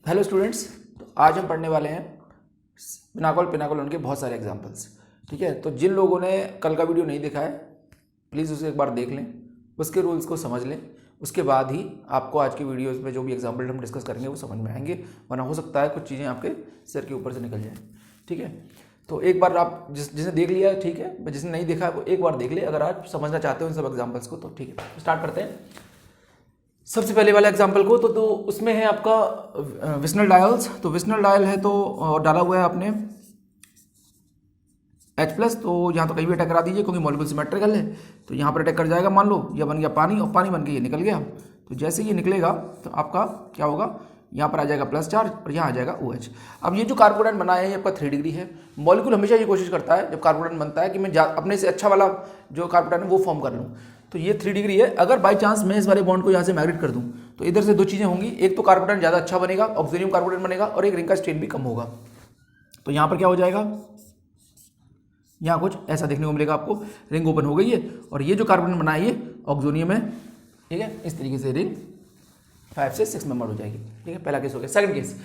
Hello students, तो आज हम पढ़ने वाले हैं पिनाकोल के बहुत सारे एग्जांपल्स। ठीक है, तो जिन लोगों ने कल का वीडियो नहीं देखा है प्लीज़ उसे एक बार देख लें, उसके रूल्स को समझ लें, उसके बाद ही आपको आज की वीडियोस में जो भी एग्जांपल हम डिस्कस करेंगे वो समझ में आएंगे, वरना हो सकता है कुछ चीज़ें आपके सिर के ऊपर से निकल जाएँ। ठीक है, तो एक बार आप जिसने देख लिया है ठीक है, जिसने नहीं देखा है वो एक बार देख ले अगर आप समझना चाहते हो इन सब एग्जाम्पल्स को। तो ठीक है, स्टार्ट करते हैं सबसे पहले वाला एग्जांपल को। तो उसमें है आपका विस्नल डायल्स। तो विस्नल डायल है तो डाला हुआ है आपने H+, तो यहाँ तो कहीं भी अटैक करा दीजिए क्योंकि मॉलिक्यूल सिमेट्रिकल है। तो यहाँ पर अटैक कर जाएगा, मान लो यह बन गया पानी और पानी बन के ये निकल गया। तो जैसे ये निकलेगा तो आपका क्या होगा, यहाँ पर आ जाएगा प्लस चार्ज और यहाँ आ जाएगा OH। अब ये जो कार्बोडाइन बना है ये आपका 3 डिग्री है। मॉलिक्यूल हमेशा ये कोशिश करता है जब कार्बोडाइन बनता है कि मैं अपने से अच्छा वाला जो कार्बोडाइन है वो फॉर्म कर लूँ। तो ये 3 डिग्री है। अगर बाई चांस मैं इस वाले बॉन्ड को यहाँ से माइग्रेट कर दूँ तो इधर से दो चीज़ें होंगी, एक तो कार्बोडाइन ज़्यादा अच्छा बनेगा, ऑक्सीजन कार्बोडाइन बनेगा, और एक रिंग का स्ट्रेन भी कम होगा। तो यहाँ पर क्या हो जाएगा, यहाँ कुछ ऐसा देखने को मिलेगा आपको, रिंग ओपन हो गई है और ये जो कार्बोडाइन बना है ये ऑक्सोनियम है। ठीक है, इस तरीके से रिंग 5 से 6 मेंबर हो जाएगी। ठीक है, पहला केस हो गया। सेकंड केस,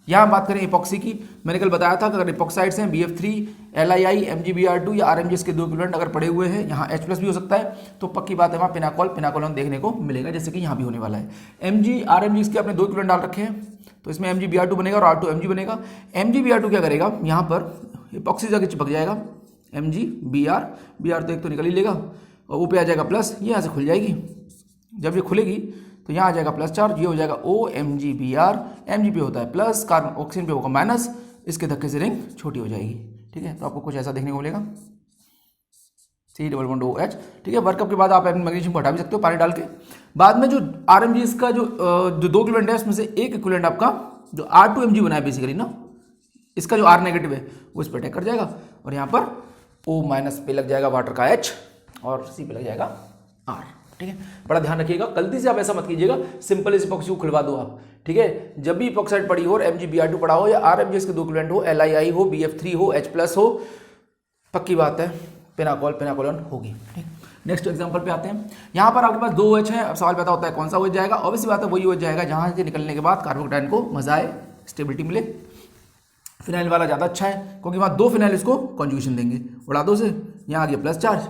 यहाँ बात करें इपॉक्सी की। मैंने कल बताया था कि अगर इपॉक्साइड्स हैं BF3, LII, MgBr2 या RMGs के दो इक्विवेलेंट अगर पड़े हुए हैं, यहाँ H+ भी हो सकता है, तो पक्की बात है वहाँ पिनाकोल देखने को मिलेगा, जैसे कि यहाँ भी होने वाला है। RMGs के आपने दो इक्विवेलेंट डाल रखे हैं, तो इसमें MgBr2 बनेगा और R2Mg बनेगा। MgBr2 क्या करेगा, यहाँ पर इपॉक्सी जाके चिपक जाएगा MgBr तो एक तो निकल ही लेगा और ऊपर आ जाएगा प्लस, ये यहाँ से खुल जाएगी। जब ये खुलेगी तो यहाँ आ जाएगा प्लस चार्ज, ये हो जाएगा OMgBr, Mg पे होता है प्लस, कार्बन ऑक्सीजन पे होगा माइनस, इसके धक्के से रिंग छोटी हो जाएगी। ठीक है, तो आपको कुछ ऐसा देखने को मिलेगा C=OH। ठीक है, वर्कअप के बाद आप मैग्नीशियम को हटा भी सकते हो पानी डाल के। बाद में जो RMGs का जो दो इक्विवेलेंट है उसमें से एक इक्विवेलेंट आपका जो R2Mg बना है बेसिकली ना, इसका जो R नेगेटिव है वो इस पर अटैक कर जाएगा और यहाँ पर O- पे लग जाएगा वाटर का H और C पे लग जाएगा R। ठीक है, बड़ा ध्यान रखिएगा, गलती से आप ऐसा मत कीजिएगा सिंपल इस इपॉक्सी को खुलवा दो आप। ठीक है, जब भी इपॉक्साइड पड़ी हो और MgBr2 पड़ा हो या RMGs के दो इक्विवेलेंट हो, LII हो, BF3 हो, H+ हो, पक्की बात है पिनाकोलन होगी। ठीक, नेक्स्ट एग्जांपल पे आते हैं। यहाँ पर आपके पास दो OH है। अब सवाल पैदा होता है कौन सा OH जाएगा, ऑब्वियसली बात है वही OH जाएगा जहाँ से निकलने के बाद कार्बोकेटाइन को मजा आए, स्टेबिलिटी मिले। फिनाइल वाला ज़्यादा अच्छा है क्योंकि वहाँ दो फिनाइल इसको कॉन्जुगेशन देंगे, उड़ा दो से, यहाँ आ गया प्लस चार्ज,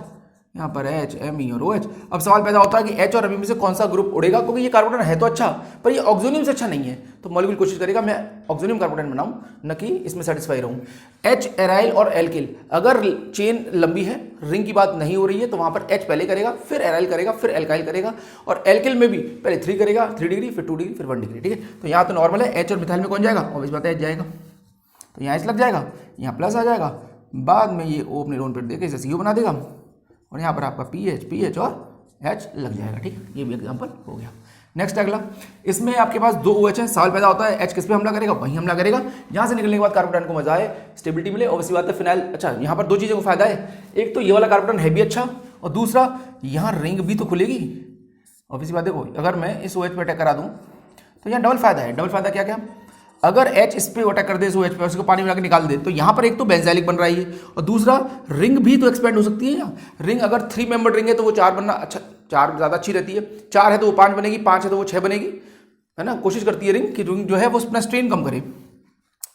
यहाँ पर H, Me और OH। अब सवाल पैदा होता है कि H और Me में से कौन सा ग्रुप उड़ेगा, क्योंकि ये कार्बोडाइन है तो अच्छा पर ये ऑक्सोनियम से अच्छा नहीं है, तो मॉलिक्यूल कोशिश करेगा मैं ऑक्सोनियम कार्बोडाइन बनाऊं, न कि इसमें सेटिस्फाई रहूं। H एराइल और एल्किल, अगर चेन लंबी है, रिंग की बात नहीं हो रही है, तो वहां पर H पहले करेगा, फिर एराइल करेगा, फिर एल्काइल करेगा, और एल्किल में भी पहले 3 करेगा, 3 डिग्री, फिर 2 डिग्री, फिर 1 डिग्री। ठीक है, तो यहाँ तो नॉर्मल है, H और मिथाइल में कौन जाएगा, ऑब्वियस बात है H जाएगा, तो यहाँ H लग जाएगा, यहाँ प्लस आ जाएगा, बाद में ये O अपने लोन पेट देकर इसे CO बना देगा और यहाँ पर आपका PH और H लग जाएगा। ठीक, ये भी एग्जांपल हो गया। नेक्स्ट अगला, इसमें आपके पास दो OH हैं। सवाल पैदा होता है H किस पे हमला करेगा, वहीं हमला करेगा जहाँ से निकलने के बाद कार्बोडाइन को मजा आए, स्टेबिलिटी मिले, ऑब्वियसली बात है फिनाइल। अच्छा, यहाँ पर दो चीज़ों को फायदा है, एक तो ये वाला कार्बोडाइन है भी अच्छा, और दूसरा यहाँ रिंग भी तो खुलेगी। ऑब्वियसली बात देखो, अगर मैं इस OH पे अटैक करा दूँ तो यहाँ डबल फायदा है। डबल फायदा क्या क्या, अगर H इस पे अटैक कर दे, इस OH पे, उसको पानी में लाके निकाल दे, तो यहाँ पर एक तो बेंजाइलिक बन रहा है और दूसरा रिंग भी तो एक्सपेंड हो सकती है। यहाँ रिंग अगर 3 मेंबर रिंग है तो वो 4 बनना अच्छा, 4 ज़्यादा अच्छी रहती है, 4 है तो वो 5 बनेगी, 5 है तो वो 6 बनेगी, है ना। कोशिश करती है रिंग कि रिंग जो है वो अपना स्ट्रेन कम करे,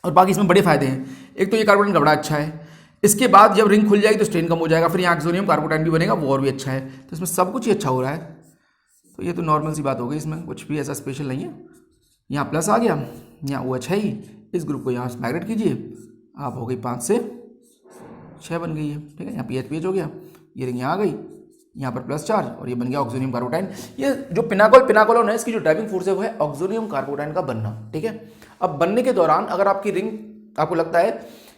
और बाकी इसमें बड़े फायदे हैं। एक तो ये कार्बोडाइन बड़ा अच्छा है, इसके बाद जब रिंग खुल जाएगी तो स्ट्रेन कम हो जाएगा, फिर यहाँ ऑक्सोनियम कार्बोडाइन भी बनेगा, वो और भी अच्छा है। तो इसमें सब कुछ ही अच्छा हो रहा है, तो ये तो नॉर्मल सी बात हो गई, इसमें कुछ भी ऐसा स्पेशल नहीं है। यहाँ प्लस आ गया, यहाँ OH है ही, इस ग्रुप को यहाँ से माइग्रेट कीजिए, आप हो गई 5 से 6 बन गई है। ठीक है, यहाँ PH हो गया, ये रिंग यहाँ आ गई, यहाँ पर प्लस चार्ज और ये बन गया ऑक्सोनियम कार्बोडाइन। ये जो पिनाकोलन है, इसकी जो ड्राइविंग फोर्स है वो है ऑक्सोनियम कार्बोडाइन का बनना। ठीक है, अब बनने के दौरान अगर आपकी रिंग, आपको लगता है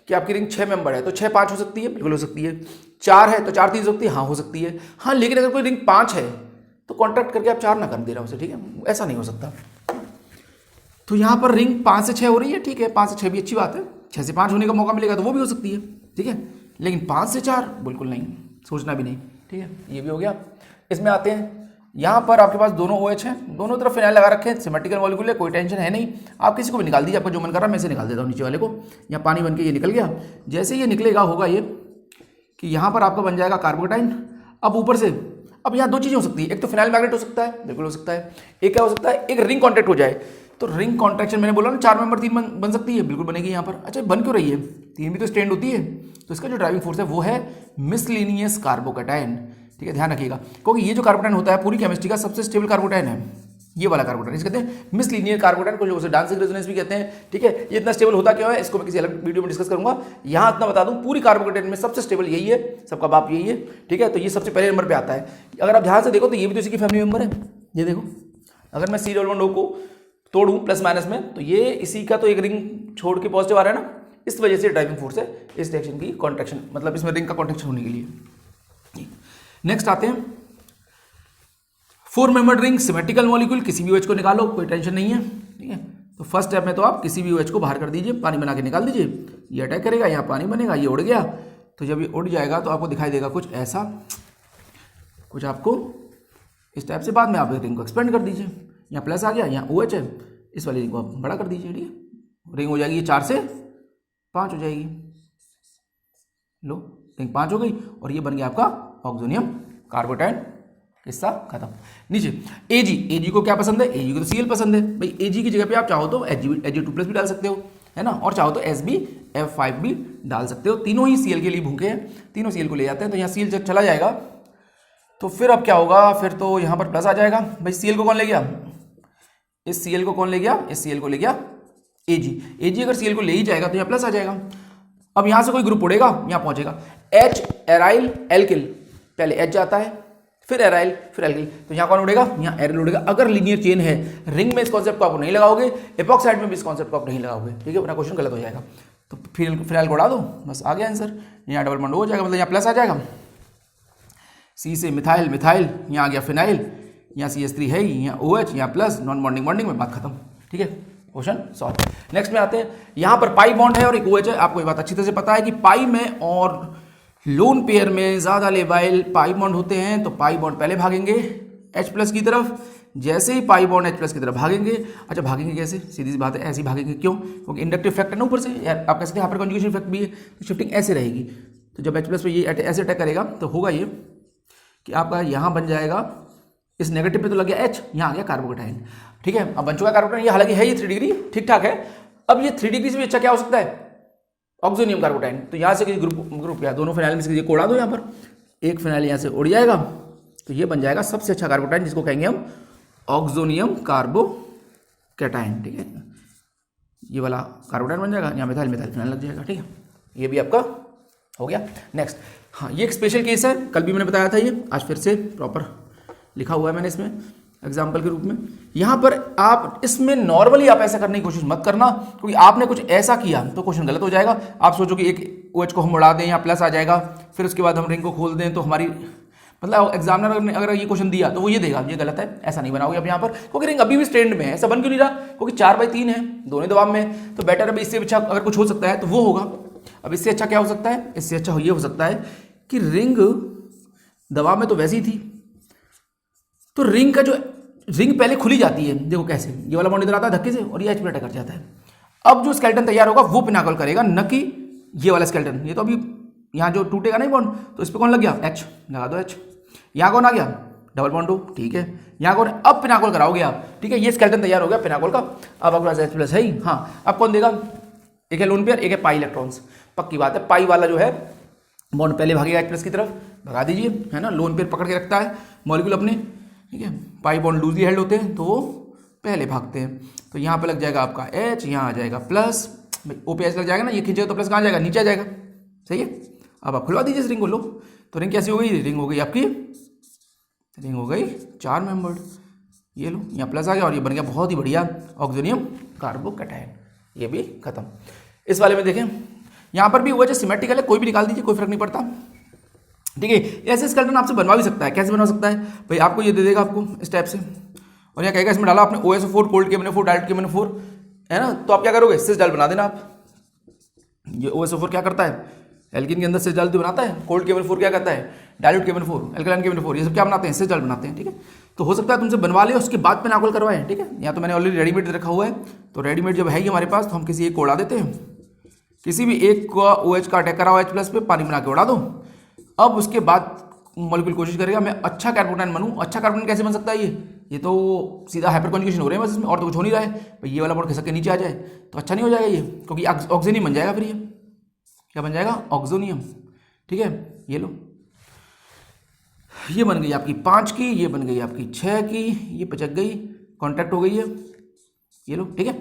कि आपकी रिंग 6 मेंबर है तो 6 5 हो सकती है, बिल्कुल हो सकती है। 4 है तो 4 3 हो सकती है, हाँ हो सकती है, हाँ। लेकिन अगर कोई रिंग 5 है तो कॉन्ट्रैक्ट करके आप 4 ना कर दे रहा उसे। ठीक है, ऐसा नहीं हो सकता। तो यहाँ पर रिंग 5 से 6 हो रही है, ठीक है, 5 से 6 भी अच्छी बात है, 6 से 5 होने का मौका मिलेगा तो वो भी हो सकती है। ठीक है, लेकिन 5 से 4 बिल्कुल नहीं, सोचना भी नहीं। ठीक है, ये भी हो गया। इसमें आते हैं, यहाँ पर आपके पास दोनों OH हैं, दोनों तरफ फिनाइल लगा रखे हैं, सिमेट्रिकल मॉलिक्यूल है, कोई टेंशन है नहीं। आप किसी को भी निकाल दीजिए, आपका जो मन कर रहा है, मैं इसे निकाल देता हूँ नीचे वाले को। यहाँ पानी बन के ये निकल गया, जैसे ये निकलेगा होगा ये कि यहाँ पर आपका बन जाएगा कार्बोडाइन। अब ऊपर से, अब यहाँ दो चीज़ें हो सकती है, एक तो फिनाइल मैग्नेट हो सकता है, बिल्कुल हो सकता है, एक क्या हो सकता है, एक रिंग कॉन्टैक्ट हो जाए। तो रिंग कॉन्ट्रैक्शन मैंने बोला ना 4 मेंबर 3 बन सकती है, बिल्कुल बनेगी यहाँ पर। अच्छा बन क्यों रही है, 3 भी तो स्ट्रेंड होती है, तो इसका जो ड्राइविंग फोर्स है वो है मिसलिनियस कार्बोकैटायन। ठीक है, ध्यान रखिएगा, क्योंकि ये जो कार्बोकैटायन होता है पूरी केमिस्ट्री का सबसे स्टेबल कार्बोकैटायन है, ये वाला कार्बोकैटायन, इसे कहते हैं मिसलिनियर कार्बोकैटायन, कुछ लोग उसे डांसिंग रेजोनेंस भी कहते हैं। ठीक है, ये इतना स्टेबल होता क्यों है, इसको मैं किसी अलग वीडियो में डिस्कस करूंगा। यहाँ इतना बता दूं, पूरी कार्बोकैटायन में सबसे स्टेबल यही है, सबका बाप यही है। ठीक है, तो ये सबसे पहले नंबर पे आता है। अगर आप ध्यान से देखो तो ये भी तो इसी की फैमिली मेंबर है। ये देखो, अगर मैं C को तोड़ूं प्लस माइनस में, तो ये इसी का तो एक रिंग छोड़ के पॉजिटिव आ रहा है ना, इस वजह से ड्राइविंग फोर्स है इस रिएक्शन की कॉन्ट्रैक्शन, मतलब इसमें रिंग का कॉन्ट्रैक्शन होने के लिए। नेक्स्ट आते हैं 4 मेंबर्ड रिंग सिमेट्रिकल मॉलिक्यूल, किसी भी OH को निकालो, कोई टेंशन नहीं है। ठीक है, तो फर्स्ट स्टेप में तो आप किसी भी OH को बाहर कर दीजिए, पानी बना के निकाल दीजिए, ये अटैक करेगा, यहाँ पानी बनेगा, ये उड़ गया। तो जब ये उड़ जाएगा तो आपको दिखाई देगा कुछ ऐसा, कुछ आपको इस टाइप से। बाद में आप रिंग को एक्सपेंड कर दीजिए, यहाँ प्लस आ गया, यहाँ OH है, इस वाली रिंग को आप बड़ा कर दीजिए। ठीक है, रिंग हो जाएगी ये 4 से 5 हो जाएगी, लो रिंग 5 हो गई, और ये बन गया आपका ऑक्सोनियम कार्बोकैटायन, किस्सा खत्म। नीचे एजी को क्या पसंद है, एजी को तो Cl पसंद है भाई। एजी की जगह पे आप चाहो तो Ag2+ भी डाल सकते हो, है ना, और चाहो तो SbF5 भी डाल सकते हो। तीनों ही Cl के लिए भूखे हैं, तीनों Cl को ले जाते हैं। तो यहाँ Cl जब चला जाएगा तो फिर अब क्या होगा, फिर तो यहाँ पर प्लस आ जाएगा भाई। Cl को कौन ले गया, इस Cl को कौन ले गया, इस Cl को ले गया एजी अगर Cl को ले ही जाएगा तो यहाँ प्लस आ जाएगा। अब यहाँ से कोई ग्रुप उड़ेगा, यहाँ पहुंचेगा H एराइल एल्किल, पहले H जाता है फिर एराइल फिर एल्किल, तो यहाँ कौन उड़ेगा, यहाँ एराइल उड़ेगा। अगर लीनियर चेन है, रिंग में इस कॉन्सेप्ट को आप नहीं लगाओगे, एपॉक्साइड में भी इस कॉन्सेप्ट को आप नहीं लगाओगे। ठीक है, अपना क्वेश्चन गलत हो जाएगा। तो फिनाइल को उड़ा दो, बस आ गया आंसर। यहाँ डबल बॉन्ड हो जाएगा, मतलब यहाँ प्लस आ जाएगा, C से मिथाइल, यहाँ आ गया फिनाइल, यहाँ CH3 है, यहाँ OH, यहाँ प्लस, नॉन बॉन्डिंग में बात खत्म। ठीक है, क्वेश्चन सॉल्व। नेक्स्ट में आते हैं, यहाँ पर पाई बॉन्ड है और एक OH है। आपको ये बात अच्छी तरह से पता है कि पाई में और लोन पेयर में ज्यादा लेबाइल पाई बॉन्ड होते हैं, तो पाई बॉन्ड पहले भागेंगे H+ की तरफ, जैसे ही पाई बॉन्ड H+ की तरफ भागेंगे। अच्छा भागेंगे कैसे, सीधी सी बात है, ऐसे ही भागेंगे। क्यों, क्योंकि इंडक्टिव इफेक्ट है ना ऊपर से, आप कह सकते हैं यहाँ पर कॉन्जुगेशन इफेक्ट भी है, तो शिफ्टिंग ऐसे रहेगी। तो जब H+ पे ये ऐसे अटैक करेगा तो होगा ये कि आपका यहाँ बन जाएगा, इस नेगेटिव पे तो लग गया H, यहाँ आ गया कार्बोकैटायन। ठीक है, अब बन चुका कार्बोकैटायन, ये हालांकि है ये 3 डिग्री ठीक ठाक है। अब ये 3 डिग्री से भी अच्छा क्या हो सकता है, ऑक्सोनियम कार्बोकैटायन। तो यहाँ से किसी ग्रुप या दोनों फिनाइल में से को उड़ा दो, यहाँ पर एक फिनाइल यहाँ से उड़ जाएगा, तो ये बन जाएगा सबसे अच्छा कार्बोकैटायन, जिसको कहेंगे हम ऑक्सोनियम कार्बोकैटायन। ठीक है, ये वाला कार्बोकैटायन बन जाएगा, यहाँ मिथाइल फिनाइल लग जाएगा। ठीक है, ये भी आपका हो गया। नेक्स्ट, हाँ ये एक स्पेशल केस है, कल भी मैंने बताया था ये, आज फिर से प्रॉपर लिखा हुआ है मैंने इसमें एग्जाम्पल के रूप में। यहाँ पर आप इसमें नॉर्मली आप ऐसा करने की कोशिश मत करना, क्योंकि आपने कुछ ऐसा किया तो क्वेश्चन गलत हो जाएगा। आप सोचो कि एक OH को हम उड़ा दें, यहाँ प्लस आ जाएगा, फिर उसके बाद हम रिंग को खोल दें, तो हमारी मतलब एग्जामिनर ने अगर ये क्वेश्चन दिया तो वो ये देगा, ये गलत है, ऐसा नहीं बनाओगे अब यहाँ पर, क्योंकि रिंग अभी भी स्ट्रेंड में है। ऐसा बन क्यों नहीं रहा, क्योंकि 4/3 है, दोनों दबाव में, तो बेटर अब इससे अच्छा अगर कुछ हो सकता है तो वो होगा। अब इससे अच्छा क्या हो सकता है, इससे अच्छा ये हो सकता है कि रिंग दबाव में तो वैसी थी, तो रिंग का जो रिंग पहले खुली जाती है, देखो कैसे, ये वाला बॉन्ड इधर आता है धक्के से और ये H पर अटैक कर जाता है। अब जो स्केलेटन तैयार होगा वो पिनाकल करेगा, न कि ये वाला स्केलेटन। ये तो अभी यहाँ जो टूटेगा नहीं बॉन्ड, तो इस पर कौन लग गया, H लगा दो H। यहाँ कौन आ गया, डबल बॉन्ड 2, ठीक है। यहाँ कौन, अब पिनाकल कराओगे आप, ठीक है, ये स्केलेटन तैयार हो गया पिनाकल का। अब आपके पास H+ है ही, हाँ। अब कौन देगा, एक है लोन पेयर, एक है पाई इलेक्ट्रॉन्स। पक्की बात है, पाई वाला जो है बॉन्ड पहले भागेगा H+ की तरफ, भगा दीजिए, है ना। लोन पेयर पकड़ के रखता है मॉलिक्यूल अपने, ठीक है। पाई बॉन्ड लूजली हेल्ड होते हैं तो वो पहले भागते हैं। तो यहाँ पे लग जाएगा आपका H, यहाँ आ जाएगा प्लस, O पे H लग जाएगा ना, ये खींचेगा तो प्लस कहाँ जाएगा, नीचे आ जाएगा, सही है। अब आप खुलवा दीजिए इस रिंग को, लो तो रिंग कैसी हो गई, रिंग हो गई आपकी, रिंग हो गई 4 मेंबर्ड। ये लो यहाँ प्लस आ गया और ये बन गया बहुत ही बढ़िया ऑक्सोनियम कार्बोकैटायन, ये भी खत्म। इस वाले में देखें, यहाँ पर भी हुआ जो सिमेट्रिकल है, कोई भी निकाल दीजिए, कोई फर्क नहीं पड़ता, ठीक है। ऐसे स्केलेटन आपसे बनवा भी सकता है, कैसे बनवा सकता है भाई, आपको ये दे देगा आपको इस टाइप से, और यहाँ कहेगा इसमें डाला आपने OSO4 cold KMnO4 direct KMnO4, है ना। तो आप क्या करोगे, सिस डाल बना देना आप। ये OSO4 क्या करता है, एल्किन के अंदर सिस डाल बनाता है, कोल्ड KMnO4 क्या करता है, डायल्यूट KMnO4, एल्कलाइन KMnO4, ये सब क्या बनाते हैं, सिस डाल बनाते हैं, ठीक है। तो हो सकता है तुमसे बनवा ले, उसके बाद पिनाकल करवाएं, ठीक है। यहाँ तो मैंने ऑलरेडी रेडीमेड रखा हुआ है, तो रेडीमेड जब है ही हमारे पास, तो हम किसी एक को उड़ा देते हैं, किसी भी एक का OH का अटैक करा हुआ H+ पे, पानी बना के उड़ा दो। अब उसके बाद मॉलिक्यूल कोशिश करेगा मैं अच्छा कार्बोनाइन बनूं। अच्छा कार्बोनाइन कैसे बन सकता है ये तो सीधा हाइपर कॉन्जुगेशन हो रहे हैं बस इसमें, और तो कुछ हो नहीं रहा है। भाई ये वाला बॉन्ड खिसक के नीचे आ जाए तो अच्छा नहीं हो जाएगा ये, क्योंकि ऑक्सीनियम बन जाएगा फिर ये क्या बन जाएगा, ऑक्सोनियम। ठीक है, ये लो, ये बन गई आपकी 5 की, ये बन गई आपकी 6 की, ये पचक गई, कॉन्टैक्ट हो गई है, ये लो। ठीक है,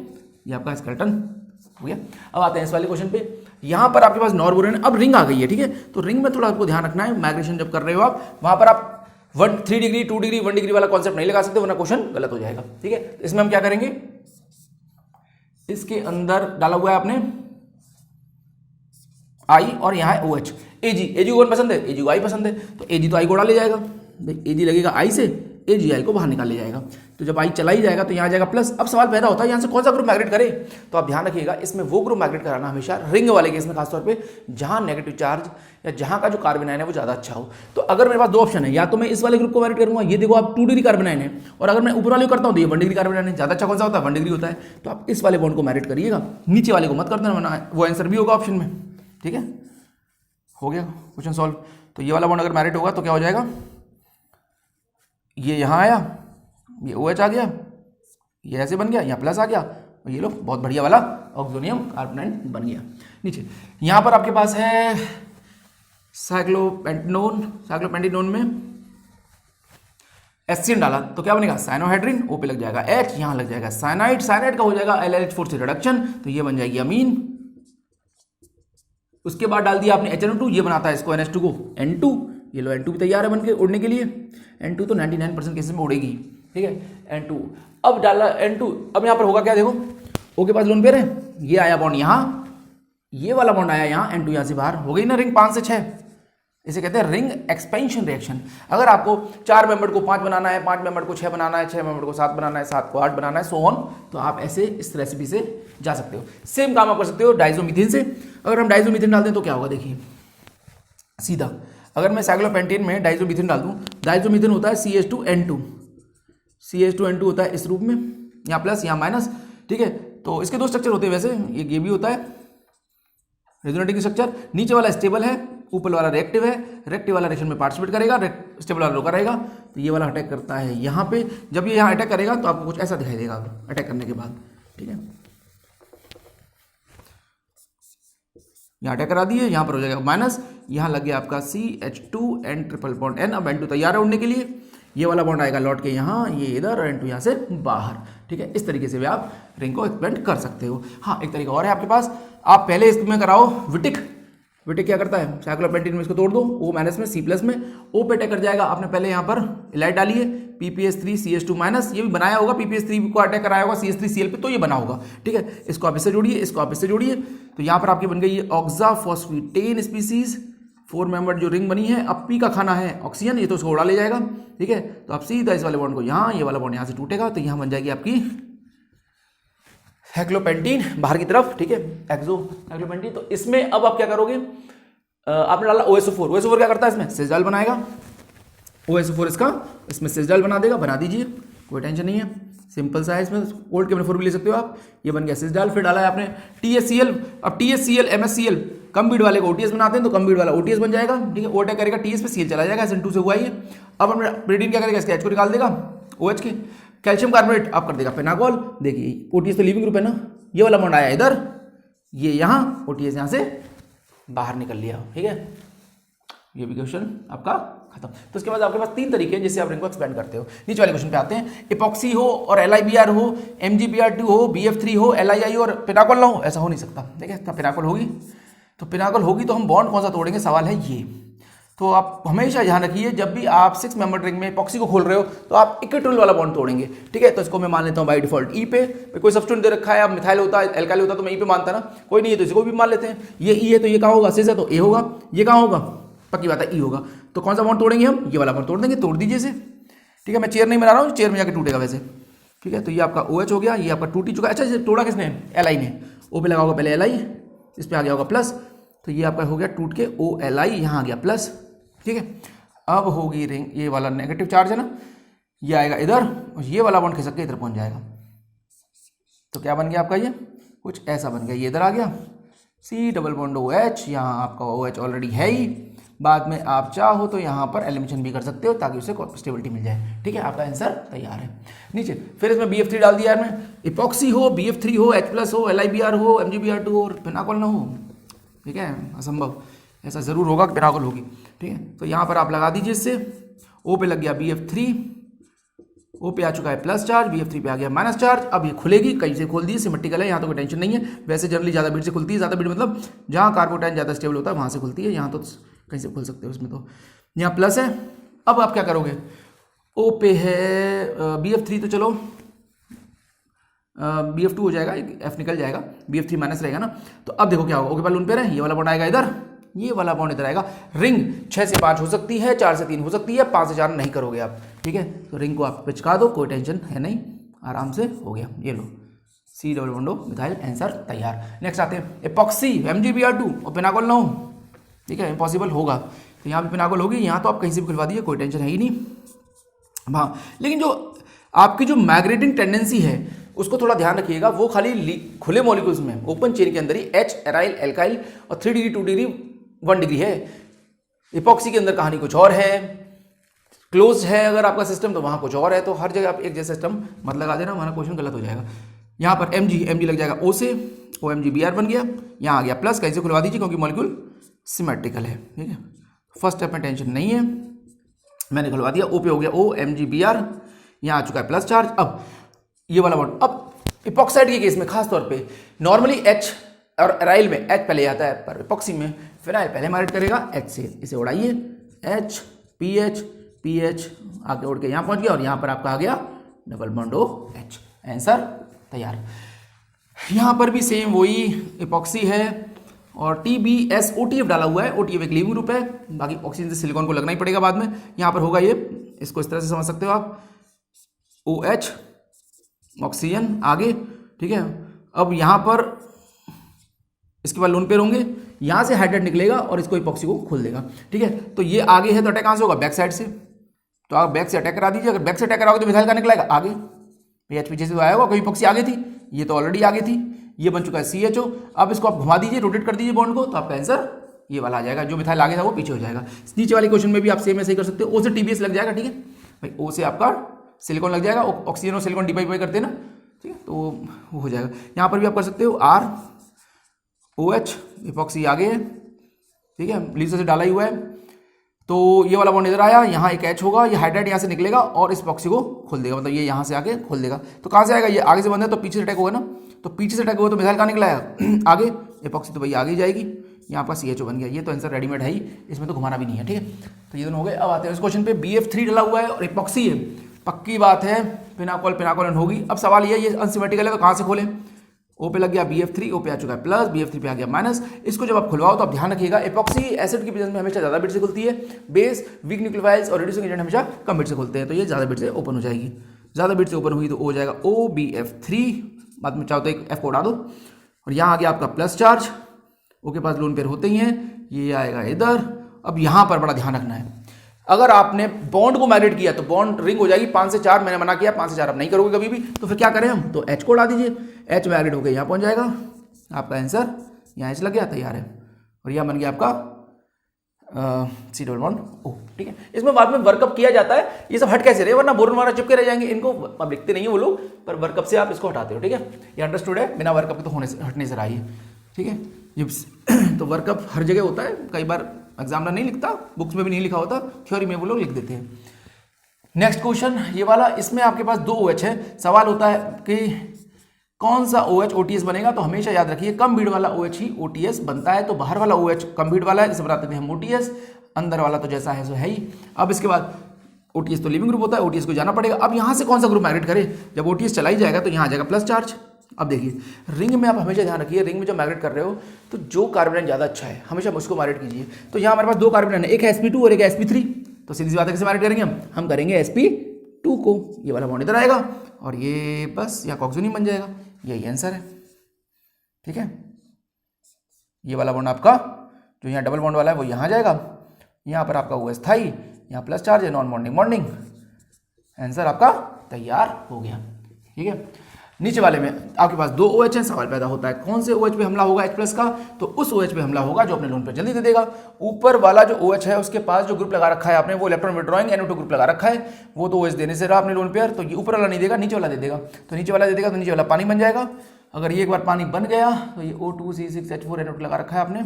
ये आपका स्केलेटन हो गया। अब आते हैं इस वाले क्वेश्चन पे। यहाँ पर आपके पास नॉर्बोरेन, अब रिंग आ गई है। ठीक है, तो रिंग में थोड़ा आपको ध्यान रखना है, माइग्रेशन जब कर रहे हो आप वहाँ पर आप 3 डिग्री 2 डिग्री 1 डिग्री वाला कॉन्सेप्ट नहीं लगा सकते, वरना क्वेश्चन गलत हो जाएगा। ठीक है, तो इसमें हम क्या करेंगे, इसके अंदर डाला हुआ है आपने आई और यहाँ है OH, एजी कौन पसंद है, एजी को आई पसंद है, तो एजी तो आई को उड़ा ले जाएगा, एजी लगेगा आई से, एजी आई को बाहर निकाल ले जाएगा। तो जब आई चला ही जाएगा तो यहाँ जाएगा प्लस। अब सवाल पैदा होता है यहाँ से कौन सा ग्रुप माइग्रेट करे, तो आप ध्यान रखिएगा इसमें वो ग्रुप माइग्रेट कराना हमेशा रिंग वाले केस में खासतौर पे, जहाँ नेगेटिव चार्ज या जहाँ का जो कार्बोनाइन है वो ज़्यादा अच्छा हो। तो अगर मेरे पास 2 ऑप्शन है, या तो मैं इस वाले ग्रुप को माइग्रेट करूँगा, ये देखो आप 2 डिग्री कार्बोनाइन है, और अगर मैं ऊपर वाले को करता हूँ तो ये 1 डिग्री कार्बोनाइन है, ज़्यादा अच्छा कौन सा होता है, 1 डिग्री होता है। तो आप इस वाले बॉन्ड को माइग्रेट करिएगा, नीचे वाले को मत कर देना, वो आंसर भी होगा ऑप्शन में। ठीक है, हो गया क्वेश्चन सॉल्व। तो ये वाला बॉन्ड अगर मैरिट होगा तो क्या हो जाएगा, ये यहाँ आया, ये OH आ गया, ये ऐसे बन गया, यहाँ प्लस आ गया, और ये लो बहुत बढ़िया वाला ऑक्सोनियम कार्बोनाइन बन गया। नीचे यहाँ पर आपके पास है साइक्लोपेंटेनोन में एससीएन डाला तो क्या बनेगा, साइनोहाइड्रिन, O पे लग जाएगा H, यहाँ लग जाएगा साइनाइड, साइनाइड का हो जाएगा LLH4 से रिडक्शन, तो ये बन जाएगी अमीन। उसके बाद डाल दिया आपने HNO2, ये बनाता है इसको NH2 को N2, ये लो N2 भी तैयार है बनके उड़ने के लिए। N2 तो 99% केसेस में उड़ेगी। ठीक है, N2 अब डाला N2, अब यहाँ पर होगा क्या, देखो O के पास लोन पेयर है, ये आया बॉन्ड यहाँ, ये वाला बॉन्ड आया यहाँ, N2 यहाँ से बाहर हो गई ना रिंग 5 से 6, इसे कहते हैं रिंग एक्सपेंशन रिएक्शन। अगर आपको 4 मेंबर को 5 बनाना है, 5 मेंबर को 6 बनाना है, 6 मेंबर को 7 बनाना है, 7 को 8 बनाना है, सो ऑन, तो आप ऐसे इस रेसिपी से जा सकते हो। सेम काम आप कर सकते हो डाइजोमीथेन से। अगर हम डाइजोमीथेन डाल दें तो क्या होगा, देखिए सीधा, अगर मैं साइक्लोपेंटेन में डाइजोमीथेन डाल दूं, डाइजोमीथेन होता है CH2N2, CH2N2 होता है इस रूप में, यहाँ प्लस यहाँ माइनस। ठीक है, तो इसके 2 स्ट्रक्चर होते हैं वैसे, ये भी होता है रेजोनेटिंग स्ट्रक्चर, नीचे वाला स्टेबल है, ऊपर वाला रिएक्टिव है, रिएक्टिव वाला रिएक्शन में पार्टिसिपेट करेगा, स्टेबल वाला रोका रहेगा। तो ये वाला अटैक करता है यहाँ पे, जब ये यहाँ अटैक करेगा तो आपको कुछ ऐसा दिखाई देगा अटैक करने के बाद। ठीक है, यहाँ अटैक करा दिए, यहाँ पर हो जाएगा माइनस, यहाँ लग गया आपका CH2N ट्रिपल बॉन्ड N, अब N2 तैयार है उड़ने के लिए, ये वाला बॉन्ड आएगा लौट के यहाँ, ये इधर, और N2 यहाँ से बाहर। ठीक है, इस तरीके से भी आप रिंग को एक्सपेंड कर सकते हो। हाँ, एक तरीका और है आपके पास, आप पहले इसमें कराओ विटिक क्या करता है, साइक्लोपेंटेन में इसको तोड़ दो, O माइनस में C प्लस में, O पे अटैक कर जाएगा। आपने पहले यहाँ पर इलाइट डाली है, PPS3 CH2 माइनस, ये भी बनाया होगा, PPS3 को अटैक कराया होगा CH3Cl पे, तो ये बना होगा। ठीक है, इसको आप इससे जोड़िए, इसको आप इससे जोड़िए, तो यहाँ पर आपकी बन गई है ऑक्साफॉस्फेटेन स्पीसीज, 4 मेंबर जो रिंग बनी है। अब P का खाना है ऑक्सीजन, ये तो उसको उड़ा ले जाएगा। ठीक है, तो आप सीधा इस वाले बॉन्ड को यहाँ, ये वाला बॉन्ड यहाँ से टूटेगा, तो यहाँ बन जाएगी आपकी हेक्लोपेंटीन बाहर की तरफ। ठीक है, एक्सो हेक्लोपेंटीन। तो इसमें अब आप क्या करोगे, आपने डाला OSO4 क्या करता है, इसमें सिस डाल बनाएगा, OSO4 इसका इसमें सिस डाल बना देगा, बना दीजिए, कोई टेंशन नहीं है, सिंपल सा है। इसमें ओल्ड के 4 भी ले सकते हो आप, ये बन गया सिस डाल। फिर डाला है आपने THCl, अब THCl MSCl कम बीड वाले को OTS बनाते हैं, तो कम बीड वाला OTS बन जाएगा। ठीक है, O अटैक करेगा TS पे, Cl चला जाएगा, SN2 से हुआ ही है। अब अपने प्रोटीन क्या करेगा, इसके H को निकाल देगा, OH के, कैल्शियम कार्बोनेट आप कर देगा फेनाकॉल। देखिए OTS तो लिविंग ग्रुप है ना, ये वाला बॉन्ड आया इधर, ये यहाँ, OTS यहाँ से बाहर निकल लिया। ठीक है, ये भी क्वेश्चन आपका खत्म। तो इसके बाद आपके पास 3 तरीके हैं जिससे आप रिंग को एक्सपेंड करते हो। नीचे वाले क्वेश्चन पे आते हैं, इपॉक्सी हो और LIBR हो, MgBr2 हो, BF3 हो, LII और पिनाकॉल ना हो, ऐसा हो नहीं सकता। ठीक है, पिनाकॉल होगी, तो पिनाकॉल होगी तो हम बॉन्ड कौन सा तोड़ेंगे, सवाल है ये। तो आप हमेशा ध्यान रखिए, जब भी आप 6 मेंबर रिंग में इपॉक्सी को खोल रहे हो तो आप इक्विटोरियल वाला बॉन्ड तोड़ेंगे। ठीक है, तो इसको मैं मान लेता हूँ बाय डिफॉल्ट E पे, कोई सब्स्टिट्यूट दे रखा है, अब मिथाइल होता है, एल्काइल होता है, तो मैं E पे मानता ना, कोई नहीं है तो इसको भी मान लेते हैं। ये E है तो ये कहाँ होगा, सिस है तो A होगा, ये कहाँ होगा, पक्की बात है E होगा। तो कौन सा बॉन्ड तोड़ेंगे हम, ये वाला बॉन्ड तोड़ देंगे, तोड़ दीजिए इसे। ठीक है, मैं चेयर नहीं बना रहा हूँ, चेयर में जाकर टूटेगा वैसे। ठीक है, तो ये आपका OH हो गया, ये आपका टूट ही चुका। अच्छा, इसे तोड़ा किसने, LI ने, O पे लगा होगा पहले LI, इस पे आ गया होगा प्लस, तो ये आपका हो गया टूट के OLI, यहाँ आ गया प्लस। ठीक है, अब होगी रिंग, ये वाला नेगेटिव चार्ज है ना, ये आएगा इधर, और ये वाला बॉन्ड खिसक के इधर पहुंच जाएगा। तो क्या बन गया आपका, ये कुछ ऐसा बन गया, ये इधर आ गया, C डबल बॉन्ड OH, यहाँ आपका OH ऑलरेडी है ही, बाद में आप चाहो तो यहाँ पर एलिमिनेशन भी कर सकते हो ताकि उसे स्टेबिलिटी मिल जाए। ठीक है, आपका आंसर तैयार है। नीचे फिर इसमें BF3 डाल दिया यार, मैं इपॉक्सी हो, BF3 हो, H+ हो, LiBr हो, MgBr2 हो और पिनाकोल ना हो। ठीक है, असंभव, ऐसा जरूर होगा कि पिनाकोल होगी। ठीक है, तो यहाँ पर आप लगा दीजिए, इससे O पे लग गया BF3, O पे आ चुका है प्लस चार्ज, BF3 पे आ गया माइनस चार्ज। अब ये खुलेगी, कहीं से खोल दी, सिमेट्रिकल है, यहाँ तो कोई टेंशन नहीं है। वैसे जनरली ज़्यादा बीट से खुलती है, ज़्यादा बीट मतलब जहाँ कार्बोटाइन ज़्यादा स्टेबल होता है वहाँ से खुलती है, यहाँ तो कहीं से खोल सकते हो। इसमें तो यहाँ प्लस है। अब आप क्या करोगे, O पे है BF3, तो चलो BF2 हो जाएगा, F निकल जाएगा, BF3 माइनस रहेगा ना। तो अब देखो क्या होगा, O के पास लोन पेयर है, ये वाला बॉन्ड आएगा इधर, ये वाला बॉन्ड इधर आएगा। रिंग 6 से 5 हो सकती है, 4 से 3 हो सकती है, 5 से 4 नहीं करोगे आप। ठीक है, तो रिंग को आप पिचका दो, कोई टेंशन है नहीं, आराम से हो गया। ये लो C double bond O methyl, answer तैयार। नेक्स्ट आते हैं एपॉक्सी, MgBr2 और पिनाकोल ना हो। ठीक है, इम्पॉसिबल होगा, तो यहाँ पे पिनाकोल होगी, यहाँ तो आप कहीं से भी खुलवा दीजिए, कोई टेंशन है ही नहीं। हाँ, लेकिन जो आपकी जो माइग्रेटिंग टेंडेंसी है उसको थोड़ा ध्यान रखिएगा, वो खाली खुले मॉलिक्यूल्स में ओपन चेन के अंदर ही H, एराइल, एल्काइल और 3 डिग्री 2 डिग्री 1 डिग्री है। इपॉक्सी के अंदर कहानी कुछ और है, क्लोज है अगर आपका सिस्टम तो वहां कुछ और है। तो हर जगह आप एक जैसा सिस्टम मत लगा देना, हमारा क्वेश्चन गलत हो जाएगा। यहाँ पर Mg लग जाएगा O से, OMgBr बन गया, यहाँ आ गया प्लस, कैसे खुलवा दीजिए क्योंकि मॉलिक्यूल सिमेट्रिकल है। ठीक है, फर्स्ट स्टेप में टेंशन नहीं है, मैंने खुलवा दिया। O पे हो गया OMgBr, यहाँ आ चुका है प्लस चार्ज। अब ये वाला बॉन्ड, अब इपॉक्साइड के केस में खास तौर पे नॉर्मली H और एराइल में H पहले आता है, पर इपॉक्सी में फिनाइल पहले माइग्रेट करेगा H से। इसे उड़ाइए, H PH PH आगे उड़ के यहाँ पहुँच गया और यहाँ पर आपका आ गया डबल बॉन्ड OH, आंसर तैयार। यहाँ पर भी सेम वही इपॉक्सी है और TBS OTF डाला हुआ है। OTF एक लीविंग ग्रुप है, बाकी ऑक्सीजन से सिलिकॉन को लगना ही पड़ेगा बाद में। यहाँ पर होगा ये, इसको इस तरह से समझ सकते हो आप, OH ऑक्सीजन आगे। ठीक है, अब यहाँ पर इसके बाद लोन पेयर होंगे, यहाँ से हाइड्रेट निकलेगा और इसको इपॉक्सी को खोल देगा। ठीक है, तो ये आगे है तो अटैक कहाँ से होगा, बैक साइड से। तो आप बैक से अटैक करा दीजिए, अगर बैक से अटैक कराओगे तो मिथाइल का निकलेगा आगे, PH पीछे से आया होगा, कोई इपॉक्सी आगे थी, ये तो ऑलरेडी आगे थी, ये बन चुका है CHO। अब इसको आप घुमा दीजिए, रोटेट कर दीजिए बॉन्ड को, तो आपका आंसर ये वाला आ जाएगा, जो मिथाइल आगे था वो पीछे हो जाएगा। नीचे वाले क्वेश्चन में भी आप सेम ऐसे ही कर सकते हो। O से TBS लग जाएगा, ठीक है भाई, O से आपका सिलिकॉन लग जाएगा, ऑक्सीजन और सिलिकॉन डिपाई करते हैं ना, ठीक है, तो वो हो जाएगा। यहाँ पर भी आप कर सकते हो R OH, इपॉक्सी आगे है, ठीक है, लीजर से डाला ही हुआ है, तो ये वाला बॉन्ड इधर आया, यहाँ एक H होगा, ये हाइड्राइड यहाँ से निकलेगा और इस इपॉक्सी को खोल देगा, मतलब ये यहाँ से आके खोल देगा। तो कहाँ से आएगा, ये आगे से बंद है तो पीछे से अटैक होगा ना, तो पीछे से अटैक होगा तो मिथाइल कहाँ निकला है आगे, इपॉक्सी तो भाई आगे ही जाएगी, यहाँ पर CHO बन गया। ये तो आंसर रेडीमेड है ही, इसमें तो घुमाना भी नहीं है। ठीक है, तो ये दोनों हो गए। अब आते हैं इस क्वेश्चन पे, BF3 डला हुआ है और इपॉक्सी है, पक्की बात है पिनाकोल होगी। अब सवाल ये अनसिमेट्रिकल है तो कहाँ से खोलें, O पे लग गया BF3, O पे आ चुका है प्लस, BF3 पे आ गया माइनस। इसको जब आप खुलवाओ तो आप ध्यान रखिएगा, एपॉक्सी एसिड की प्रेजेंस में हमेशा ज्यादा बिट से खुलती है, बेस वीक न्यूक्लियोफाइल्स और रिड्यूसिंग एजेंट हमेशा कम बिट से खुलते हैं, तो ये ज्यादा बिट से ओपन हो जाएगी। ज्यादा बिट से ओपन हुई तो O हो जाएगा OBF3, बाद में चाहो तो एक F को उड़ा दो, और यहाँ आ गया आपका प्लस चार्ज, O के पास लोन पेयर होते ही हैं, ये आएगा इधर। अब यहाँ पर बड़ा ध्यान रखना है, अगर आपने बॉन्ड को माइग्रेट किया तो बॉन्ड रिंग हो जाएगी 5 से 4, मैंने मना किया 5 से 4 आप नहीं करोगे कभी भी, तो फिर क्या करें हम, तो H को उड़ा दीजिए, H माइग्रेट होकर यहाँ पहुँच जाएगा, आपका आंसर यहाँ H लग गया, तैयार है, और यह बन गया आपका C डबल बॉन्ड O। ठीक है, इसमें बाद में वर्कअप किया जाता है, ये सब हट कैसे रहे, वरना बोरन वाला चिपके रह जाएंगे, इनको अब लिखते नहीं है वो लोग, पर वर्कअप से आप इसको हटाते हो। ठीक है, ये अंडरस्टूड है, बिना वर्कअप के तो होने से हटने से रहा है। ठीक है, तो वर्कअप हर जगह होता है, कई बार एग्जामिनर नहीं लिखता, बुक्स में भी नहीं लिखा होता, थ्योरी में वो लोग लिख देते हैं। नेक्स्ट क्वेश्चन ये वाला, इसमें आपके पास 2 OH है, सवाल होता है कि कौन सा OH OTS बनेगा, तो हमेशा याद रखिए कम भीड़ वाला OH ही OTS बनता है, तो बाहर वाला OH कम भीड़ वाला है, इसे बनाते थे हम OTS, अंदर वाला तो जैसा है सो है ही। अब इसके बाद OTS तो लिविंग ग्रुप होता है, OTS को जाना पड़ेगा। अब यहाँ से कौन सा ग्रुप माइग्रेट करे, जब OTS चला ही जाएगा तो यहाँ आ जाएगा प्लस चार्ज। अब देखिए रिंग में आप हमेशा ध्यान रखिए, रिंग में जब माइग्रेट कर रहे हो तो जो कार्बन ज़्यादा अच्छा है हमेशा उसको माइग्रेट कीजिए। तो यहाँ हमारे पास 2 कार्बन है, एक है sp2 और एक है sp3, तो सीधी सी बात है कैसे माइग्रेट करेंगे हम करेंगे sp2 को, ये वाला बॉन्ड इधर आएगा और ये बस यहाँ कॉक्सोनियम बन जाएगा, यही आंसर है। ठीक है, ये वाला बॉन्ड आपका जो यहाँ डबल बॉन्ड वाला है वो यहाँ जाएगा, यहाँ पर आपका OH स्थाई, यहाँ प्लस चार्ज है, नॉन बॉन्डिंग बॉन्डिंग, आंसर आपका तैयार हो गया। ठीक है, नीचे वाले में आपके पास 2 OH है, सवाल पैदा होता है कौन से OH पे हमला होगा H+ का, तो उस OH पे हमला होगा जो अपने लोन पे जल्दी दे देगा। ऊपर वाला जो OH है उसके पास जो ग्रुप लगा रखा है आपने वो इलेक्ट्रॉन विड्रॉइंग NO2 ग्रुप लगा रखा है, वो तो OH देने से रहा अपने लोन पेयर, तो ये ऊपर वाला नहीं देगा, नीचे वाला दे देगा। तो नीचे वाला दे देगा तो नीचे वाला पानी बन जाएगा। अगर ये एक बार पानी बन गया तो ये O2C6H4 NO2 लगा रखा है आपने,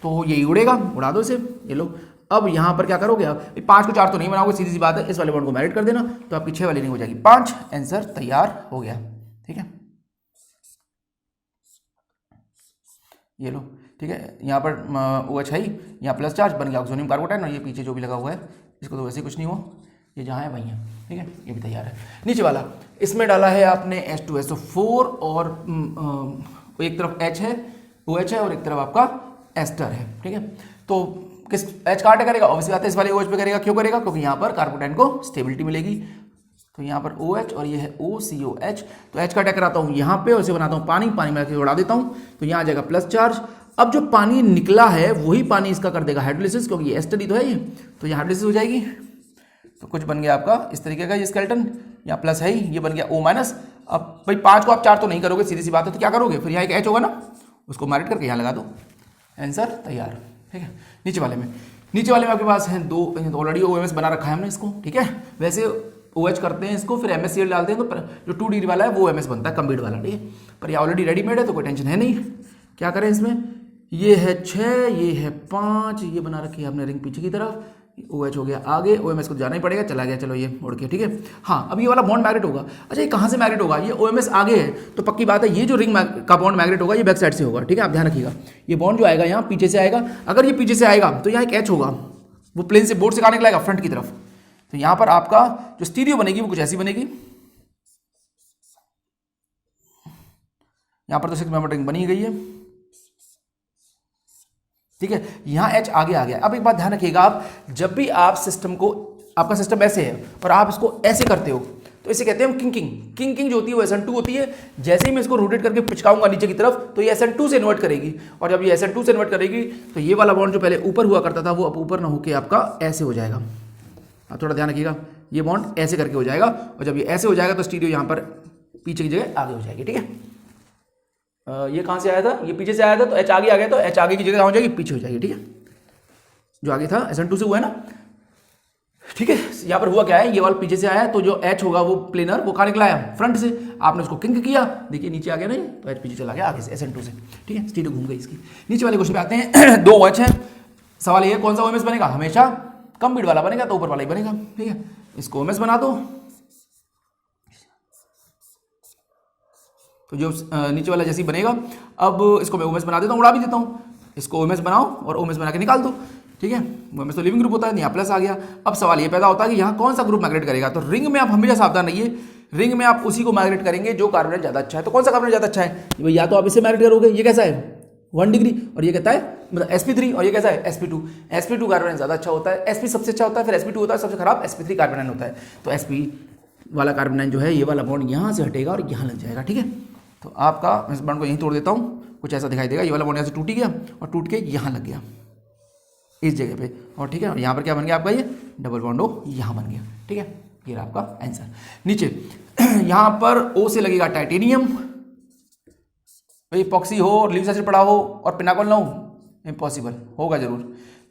तो ये उड़ेगा, उड़ा दो इसे। ये लो, अब यहाँ पर क्या करोगे आप, 5 को 4 तो नहीं बनाओगे, सीधी सी बात है, इस वाले बॉन्ड को मैरिट कर देना तो आपकी 6 वाली रिंग हो जाएगी। 5 आंसर तैयार हो गया। ठीक है, ये लो, ठीक है, यहाँ पर OH है, यहाँ प्लस चार्ज बन गया ऑक्सोनियम कार्बोटाइन, और ये पीछे जो भी लगा हुआ है इसको तो वैसे कुछ नहीं हुआ, ये जहाँ है वहीं है। ठीक है, ये भी तैयार है। नीचे वाला इसमें डाला है आपने H2SO4 और एक तरफ H है, OH है, और एक तरफ आपका एस्टर है। ठीक है, तो किस H कहाँ अटैक करेगा, ऑब्वियसली बात है इस वाले OH पे करेगा। क्यों करेगा, क्योंकि यहाँ पर कार्बोटाइन को स्टेबिलिटी मिलेगी। तो यहाँ पर OH और ये है OCOH, तो H का अटैक कराता हूँ यहाँ पे और इसे बनाता हूँ पानी, पानी में उड़ा देता हूँ, तो यहाँ आ जाएगा प्लस चार्ज। अब जो पानी निकला है वही पानी इसका कर देगा हाइड्रोलिसिस, क्योंकि ये एस्टर ही तो है ये, तो यहाँ हाइड्रोलिसिस हो जाएगी। तो कुछ बन गया आपका इस तरीके का ये स्केलेटन, यहाँ प्लस है ही, ये बन गया O-। अब भाई 5 को आप 4 तो नहीं करोगे, सीधी सी बात है, तो क्या करोगे फिर, यहाँ एक H होगा ना, उसको मैरिट करके यहाँ लगा दो, आंसर तैयार। ठीक है, नीचे वाले में आपके पास है 2, ऑलरेडी OMS बना रखा है हमने इसको। ठीक है, वैसे OH करते हैं इसको, फिर MSCl डालते हैं, तो जो 2 डिग्री वाला है वो OMS बनता है, कम्बीड वाला। ठीक है, पर ये ऑलरेडी रेडीमेड है तो कोई टेंशन है नहीं। क्या करें इसमें, ये है 6, ये है 5, ये बना रखी है आपने रिंग पीछे की तरफ, OH हो गया आगे, OMS को जाना ही पड़ेगा, चला गया, चलो ये उड़ के। ठीक है, हाँ, अब ये वाला बॉन्ड मैग्नेट होगा। अच्छा, ये कहाँ से मैग्नेट होगा, ये OMS आगे है, तो पक्की बात है ये जो रिंग का बॉन्ड मैग्नेट होगा ये बैक साइड से होगा। ठीक है, आप ध्यान रखिएगा, ये बॉन्ड जो आएगा यहाँ पीछे से आएगा। अगर ये पीछे से आएगा तो यहाँ एक H होगा, वो प्लेन से बोर्ड से कहाँ निकलेगा, फ्रंट की तरफ। तो यहाँ पर आपका जो स्टीरियो बनेगी वो कुछ ऐसी बनेगी, यहाँ पर तो 6 मेंबर रिंग बनी गई है। ठीक है, यहाँ H आगे आ गया। अब एक बात ध्यान रखिएगा, आप जब भी आप सिस्टम को, आपका सिस्टम ऐसे है और आप इसको ऐसे करते हो तो इसे कहते हैं हम किंकिंग। किंकिंग जो होती है वो SN2 होती है। जैसे ही मैं इसको रोटेट करके पिचकाऊंगा नीचे की तरफ तो ये SN2 से इन्वर्ट करेगी, और जब ये SN2 से इन्वर्ट करेगी तो ये वाला बॉन्ड जो पहले ऊपर हुआ करता था वो अब ऊपर ना होकर आपका ऐसे हो जाएगा। आप थोड़ा ध्यान रखिएगा, ये बॉन्ड ऐसे करके हो जाएगा, और जब ये ऐसे हो जाएगा तो स्टीरियो यहाँ पर पीछे की जगह आगे हो जाएगी। ठीक है, ये कहाँ से आया था, ये पीछे से आया था, तो H आगे आ गया, तो H आगे की जगह हो जाएगी, पीछे हो जाएगी। ठीक है, जो आगे था SN2 से हुआ है ना। ठीक है, यहाँ पर हुआ क्या है, ये वाला पीछे से आया है, तो जो H होगा वो प्लेनर वो कहाँ निकला है, फ्रंट से। आपने उसको किंक किया, देखिए नीचे आ गया नहीं, तो H पीछे चला गया आगे से SN2 से। ठीक है, स्टीरियो घूम गई इसकी। नीचे वाले क्वेश्चन पे आते हैं। 2 OH है, सवाल ये है कौन सा OMS बनेगा, हमेशा कम्बीड वाला बनेगा, तो ऊपर वाला ही बनेगा। ठीक है, इसको OMS बना दो, तो जो नीचे वाला जैसे ही बनेगा, अब इसको मैं OMS बना देता हूँ, उड़ा भी देता हूँ। इसको OMS बनाओ और OMS बना के निकाल दो। ठीक है, OMS तो लिविंग ग्रुप होता है, यहाँ प्लस आ गया। अब सवाल ये पैदा होता है कि यहाँ कौन सा ग्रुप मैग्नेट करेगा, तो रिंग में आप हमेशा सावधान रहिए, रिंग में आप उसी को मैग्नेट करेंगे जो कार्बोनेट ज़्यादा अच्छा है। तो कौन सा कार्बोनेट ज़्यादा अच्छा है, या तो आप इसे मैग्नेट करोगे, ये कैसा है 1 डिग्री, और ये कहता है मतलब sp3, और ये कैसा है sp2। sp2 कार्बोनेट ज़्यादा अच्छा होता है, sp सबसे अच्छा होता है, फिर sp2 होता है, सबसे खराब sp3 कार्बोनेट होता है। तो sp वाला कार्बोनेट जो है, ये वाला बॉन्ड यहाँ से हटेगा और यहाँ लग जाएगा। ठीक है, तो आपका इस बॉन्ड को यहीं तोड़ देता हूँ, कुछ ऐसा दिखाई देगा, ये वाला बॉन्ड यहाँ से टूट गया और टूट के यहाँ लग गया इस जगह पे, और ठीक है, और यहाँ पर क्या बन गया आपका, ये डबल बॉन्ड हो यहाँ बन गया। ठीक है, ये रहा आपका आंसर। नीचे यहाँ पर O से लगेगा टाइटेनियम, भाई इपॉक्सी हो और लीविस एसिड पड़ा हो और पिनाकोल ना हो, इम्पॉसिबल होगा जरूर।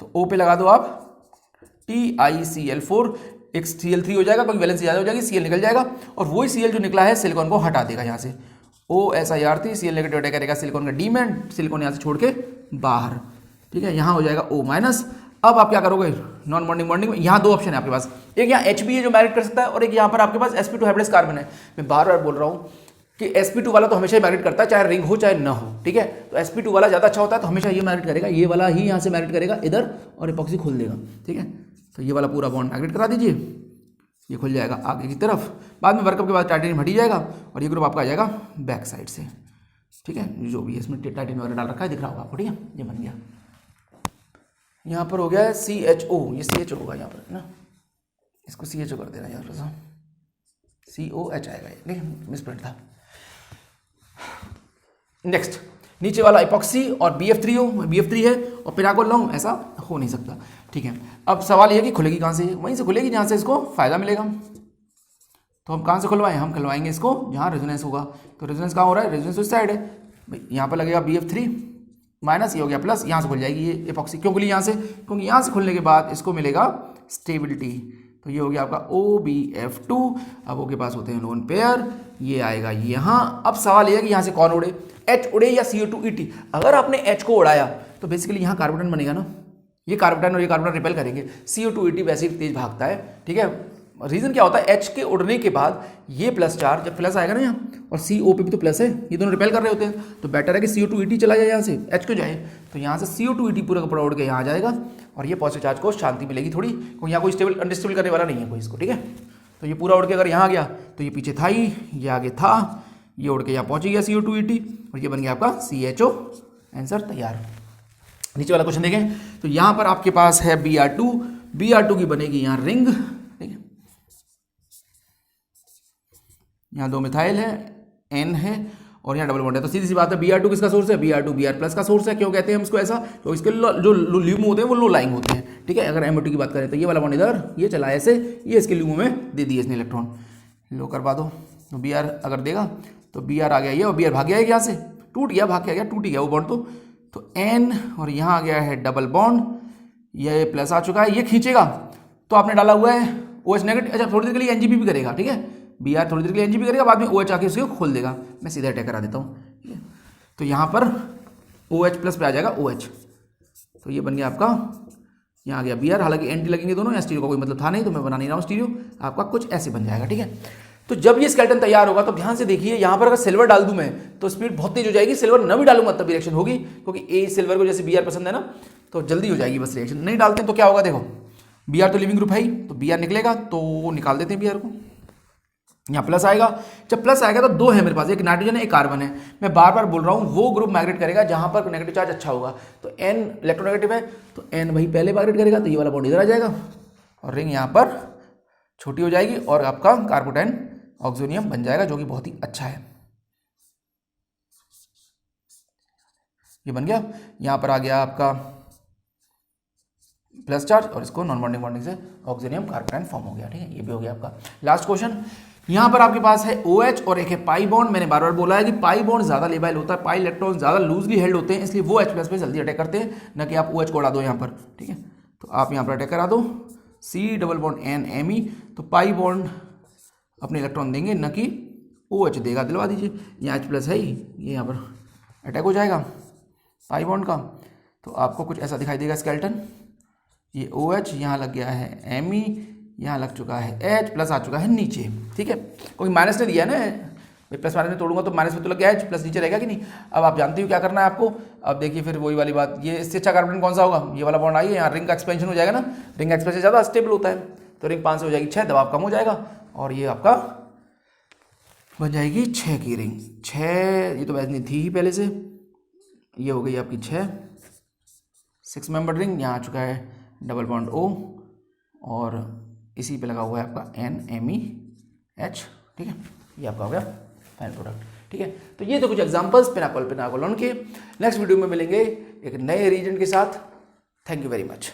तो O पे लगा दो आप TiCl4, एक Cl3 हो जाएगा, क्योंकि वैलेंसी ज़्यादा हो जाएगी, Cl निकल जाएगा, और वही Cl जो निकला है सिलिकॉन को हटा देगा यहाँ से। OSIR3, Cl नेगेटिव अटैक करेगा सिलिकॉन का डीमैन, सिलिकॉन यहाँ से छोड़ के बाहर। ठीक है, यहाँ हो जाएगा O-। अब आप क्या करोगे, नॉन बॉन्डिंग बॉन्डिंग में यहाँ 2 ऑप्शन है आपके पास, एक यहाँ Hb है जो मैग्नेट कर सकता है, और एक यहाँ पर आपके पास sp2 हाइब्रिड कार्बन है। मैं बार बार बोल रहा हूँ कि sp2 वाला तो हमेशा ही मैग्नेट करता है, चाहे रिंग हो चाहे ना हो। ठीक है, तो sp2 वाला ज़्यादा अच्छा होता है, तो हमेशा ये मैग्नेट करेगा, ये वाला ही यहाँ से मैग्नेट करेगा इधर, और इपॉक्सी खोल देगा। ठीक है, तो ये वाला पूरा बॉन्ड मैग्नेट करा दीजिए, ये खुल जाएगा आगे की तरफ। बाद में वर्कअप के बाद टाइटेनियम हट जाएगा और ये ग्रुप आपका आ जाएगा बैक साइड से। ठीक है, जो भी है इसमें टाइटेनियम वगैरह डाल रखा है दिख रहा होगा आपको। ठीक है, ये बन गया, यहाँ पर हो गया CHO, ये CHO होगा यहाँ पर ना, इसको CHO कर देना यार, COH आएगा ये, नहीं मिसप्रिंट था। नेक्स्ट नीचे वाला इपॉक्सी और BF3 हो, BF3 है और पिनाकोल ना हो, ऐसा हो नहीं सकता। ठीक है, अब सवाल ये है कि खुलेगी कहाँ से, वहीं से खुलेगी जहाँ से इसको फायदा मिलेगा। तो हम कहाँ से खुलवाएं, हम खुलवाएंगे इसको जहाँ रेजोनेंस होगा। तो रेजोनेंस कहाँ हो रहा है, रेजोनेंस उस साइड है भाई, यहाँ पर लगेगा BF3 माइनस, ये हो गया प्लस, यहाँ से खुल जाएगी ये एपॉक्सी। क्यों खुली यहाँ से, क्योंकि यहाँ से खुलने के बाद इसको मिलेगा स्टेबिलिटी। तो ये हो गया आपका OBF2। अब O के पास होते हैं लोन पेयर, ये आएगा यहाँ। अब सवाल ये है कि यहाँ से कौन उड़े, H उड़े या CO2ET। अगर आपने H को उड़ाया तो बेसिकली यहाँ कार्बोटन बनेगा ना, ये कार्बोटन और ये कार्बोटन रिपेल करेंगे, CO2ET वैसे ही तेज भागता है, ठीक है। रीजन क्या होता है, H के उड़ने के बाद ये प्लस चार्ज, जब प्लस आएगा ना यहाँ, और CO पे भी तो प्लस है, ये दोनों रिपेल कर रहे होते हैं, तो बेटर है कि CO2ET चला जाए यहाँ से, H क्यों जाए। तो यहाँ से CO2ET पूरा का पूरा उड़ के यहाँ आ जाएगा, और ये पॉजिटिव चार्ज को शांति मिलेगी थोड़ी, क्योंकि यहाँ कोई स्टेबल अनस्टेबल करने वाला नहीं है कोई इसको, ठीक है। तो ये पूरा उड़ के अगर यहाँ आ गया तो ये पीछे था ही, ये आगे था, ये उड़ के यहाँ पहुँच गया CO2ET, और ये बन गया आपका CHO। आंसर तैयार। नीचे वाला क्वेश्चन देखें, तो यहाँ पर आपके पास है Br2 की बनेगी यहाँ रिंग, ठीक है। यहाँ 2 मिथाइल है, N है, और यहाँ डबल बॉन्ड है। तो सीधी सी बात है, Br2 किसका सोर्स है, Br2 Br+ का सोर्स है। क्यों कहते हैं हम इसको ऐसा, तो इसके जो ल्यूमो होते हैं वो लो लाइंग होते हैं, ठीक है। अगर MO2 की बात करें तो ये वाला बॉन्ड इधर, ये चला ऐसे, ये इसके ल्यूमो में दे दिए इसने इलेक्ट्रॉन, लो करवा दो। तो Br अगर देगा तो Br आ गया ये, और Br भाग गया है यहाँ से, टूट गया, भाग के आ गया, टूट गया वो बॉन्ड। तो N, और यहाँ आ गया है डबल बॉन्ड, ये प्लस आ चुका है, ये खींचेगा तो आपने डाला हुआ है OH नेगेटिव। अच्छा, थोड़ी देर के लिए NGP भी करेगा, ठीक है। Br थोड़ी देर के लिए NGP करेगा, बाद में OH आके उसको खोल देगा। मैं सीधा अटैक करा देता हूँ, ठीक है। तो यहाँ पर OH+ पे आ जाएगा OH, तो ये बन गया आपका, यहाँ आ गया Br। हालांकि एंटी लगेंगे दोनों, या स्टीरियो का कोई मतलब था नहीं, तो मैं बना नहीं रहा हूँ स्टीरियो, आपका कुछ ऐसे बन जाएगा, ठीक है। तो जब ये स्केलेटन तैयार होगा तो ध्यान से देखिए, यहाँ पर अगर सिल्वर डाल दूं मैं तो स्पीड बहुत तेज हो जाएगी। सिल्वर न भी डालूंगा तब भी रिएक्शन होगी, क्योंकि ए सिल्वर को जैसे Br पसंद है ना, तो जल्दी हो जाएगी बस रिएक्शन। नहीं डालते हैं तो क्या होगा, देखो Br तो लिविंग ग्रुप है ही, तो Br निकलेगा, तो निकाल देते हैं Br को। यहाँ प्लस आएगा, जब प्लस आएगा तो 2 है मेरे पास, एक नाइट्रोजन है एक कार्बन है। मैं बार बार बोल रहा हूँ, वो ग्रुप माइग्रेट करेगा जहां पर नेगेटिव चार्ज अच्छा होगा। तो N इलेक्ट्रोनेगेटिव है, तो N वही पहले माइग्रेट करेगा, तो ये वाला बॉन्ड इधर आ जाएगा, और रिंग यहाँ पर छोटी हो जाएगी, और आपका कार्बोटाइन ऑक्सोनियम बन जाएगा, जो कि बहुत ही अच्छा है। ये बन गया, यहाँ पर आ गया आपका प्लस चार्ज, और इसको नॉन बॉन्डिंग बॉन्डिंग से ऑक्सीनियम कार्बोटाइन फॉर्म हो गया, ठीक है। ये भी हो गया आपका लास्ट क्वेश्चन। यहाँ पर आपके पास है OH और एक है पाई बॉन्ड। मैंने बार बार बोला है कि पाई बॉन्ड ज्यादा लेबाइल होता है, पाई इलेक्ट्रॉन ज्यादा लूजली हेल्ड होते हैं, इसलिए वो H+ पे जल्दी अटैक करते हैं, न कि आप OH को उड़ा दो यहाँ पर, ठीक है। तो आप यहाँ पर अटैक करा दो, C डबल बॉन्ड NMe, तो पाई बॉन्ड अपने इलेक्ट्रॉन देंगे, न कि OH देगा, दिलवा दीजिए। यहाँ H+ है ही, ये यहाँ पर अटैक हो जाएगा पाई बॉन्ड का, तो आपको कुछ ऐसा दिखाई देगा स्केलेटन। ये OH यहाँ लग गया है Me, यहाँ लग चुका है H, प्लस आ चुका है नीचे, ठीक है, क्योंकि माइनस ने दिया है ना, प्लस माइनस में तोड़ूंगा तो माइनस में तो लग गया H, प्लस नीचे रहेगा कि नहीं। अब आप जानते हो क्या करना है आपको। अब देखिए फिर वही वाली बात, ये इससे अच्छा कार्बन कौन सा होगा, ये वाला बॉन्ड आइए, यहाँ रिंग का एक्सपेंशन हो जाएगा ना, रिंग एक्सपेंशन ज़्यादा स्टेबल होता है, तो रिंग 5 से हो जाएगी 6, दबाव कम हो जाएगा, और ये आपका बन जाएगी 6 की रिंग। 6 ये तो वैसे नहीं थी ही पहले से, ये हो गई आपकी 6 मेंबर रिंग। यहाँ आ चुका है डबल बॉन्ड O, और इसी पे लगा हुआ है आपका NMeH, ठीक है। ये आपका हो गया फाइनल प्रोडक्ट, ठीक है। तो ये तो कुछ एग्जांपल्स पिनाकोल के। नेक्स्ट वीडियो में मिलेंगे एक नए रीजन के साथ। Thank you very much.